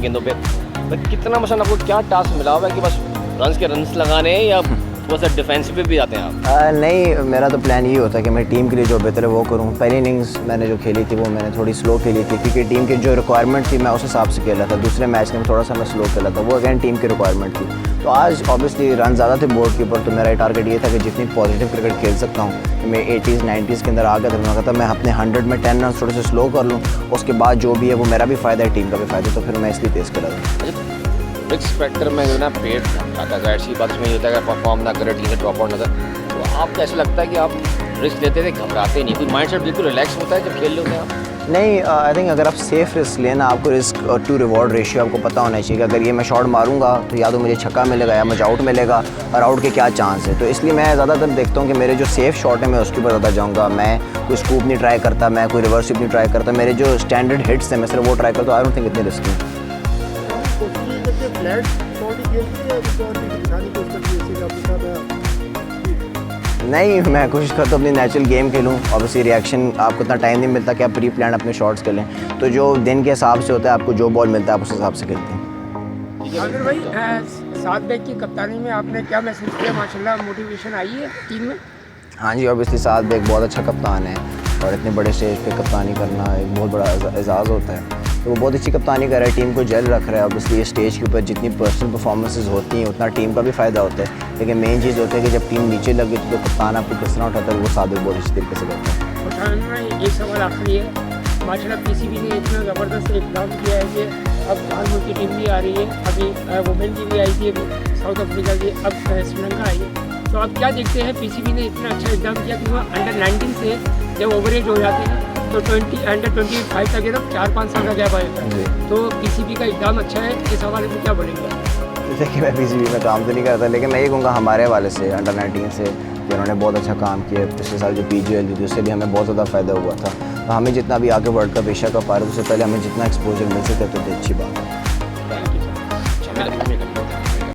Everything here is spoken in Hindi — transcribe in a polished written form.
गेंदों पे। तो कितना मसलन आपको क्या टास्क मिला हुआ है कि बस रन्स लगाने हैं या थोड़ा सा डिफेंसिव पे भी आते हैं आप? नहीं, मेरा तो प्लान ये होता है कि मैं टीम के लिए जो बेहतर है वो करूँ। पहली इनिंग्स मैंने जो खेली थी वो मैंने थोड़ी स्लो खेली थी, क्योंकि टीम की जो रिक्वायरमेंट थी मैं उस हिसाब से खेला था। दूसरे मैच में थोड़ा सा मैं स्लो खेला था, वो अगेन टीम की रिक्वायरमेंट थी। तो आज ऑब्वियसली रन ज़्यादा थे बोर्ड के ऊपर, तो मेरा टारगेट ये था कि जितनी पॉजिटिव क्रिकेट खेल सकता हूँ कि मैं 80s 90s के अंदर आ गया था। मैं कहता मैं अपने 100 में 10 रन थोड़े से स्लो कर लूँ, उसके बाद जो भी है वो मेरा भी फ़ायदा है, टीम का भी फ़ायदा, तो फिर मैं इसलिए तेज़ खेला था। रिस्क फैक्टर में जो ना पेट आता, जाहिर सी बात इसमें ये होता है कि परफॉर्म ना करे, टीम से ड्रॉप आउट ना करे, तो आपको ऐसा लगता है कि आप रिस्क लेते थे, घबराते नहीं, कोई माइंड सेट बिल्कुल रिलैक्स होता है जब खेल लेते हैं आप? नहीं, आई थिंक अगर आप सेफ रिस्क लेना, आपको रिस्क टू रिवॉर्ड रेशियो आपको पता होना चाहिए कि अगर ये मैं शॉट मारूंगा तो या तो मुझे छक्का मिलेगा या मुझे आउट मिलेगा, और आउट के क्या चांस है। तो इसलिए मैं ज़्यादातर देखता हूँ कि मेरे जो सेफ शॉट है मैं उसके ऊपर ज़्यादा जाऊँगा। मैं कोई स्कूप नहीं ट्राई करता, मैं कोई रिवर्स स्वीप नहीं ट्राई करता, मेरे जो स्टैंडर्ड हिट्स हैं मैं सिर्फ वो ट्राई करता हूँ। आई डोंट थिंक इतने रिस्क नहीं। नहीं, मैं कोशिश करता हूँ अपनी नेचुरल गेम खेलूँ। ऑब्वियसली रिएक्शन आपको इतना टाइम नहीं मिलता कि आप प्री प्लान अपने शॉट्स खेलें, तो जो दिन के हिसाब से होता है, आपको जो बॉल मिलता है आप उस हिसाब से खेलते हैं। आमिर भाई, सात बैग की कप्तानी में आपने क्या महसूस किया? माशाल्लाह मोटिवेशन आई है टीम में? हाँ जी, ऑब्वियसली साथ में एक बहुत अच्छा कप्तान है, और इतने बड़े स्टेज पे कप्तानी करना एक बहुत बड़ा एजाज़ होता है। तो वो बहुत अच्छी कप्तानी कर रहा है, टीम को जल रख रहा है। ऑब्वियसली स्टेज के ऊपर जितनी पर्सनल परफॉर्मेंसेस होती हैं उतना टीम का भी फ़ायदा होता है, लेकिन मेन चीज़ होती है कि जब टीम नीचे लगे तो कप्तान आपको किस तरह उठाता है, वो साथ में बहुत अच्छी तरीके से करता है। और आमिर भाई, एक सवाल आखिरी है। माशाल्लाह पीसीबी ने इतना ज़बरदस्त इकदाम किया है कि अब बाहर मुल्क की टीम भी आ रही है, अभी वुमेन की भी आई थी, अभी साउथ अफ्रीका की, अब श्रीलंका आई है। तो आप क्या देखते हैं, पीसीबी ने इतना अच्छा इकदाम किया कि वह अंडर 19 से जब ओवरेज हो जाते हैं तो अंडर 25 तक एकदम 4-5 साल का गैप आएगा, तो पीसीबी का इकदाम अच्छा है। इस हवाले से क्या बोलेंगे? देखिए, मैं पीसीबी में काम तो नहीं करता, लेकिन मैं ये कहूँगा हमारे हवाले से अंडर 19 से कि उन्होंने बहुत अच्छा काम किया। पिछले साल जो पीजीएल थी उससे भी हमें बहुत ज़्यादा फ़ायदा हुआ था। तो हमें जितना भी आगे वर्ल्ड कप एशिया कप आ रहा है उससे पहले हमें जितना एक्सपोजर मिल सके तो अच्छी बात है। Thank you sir.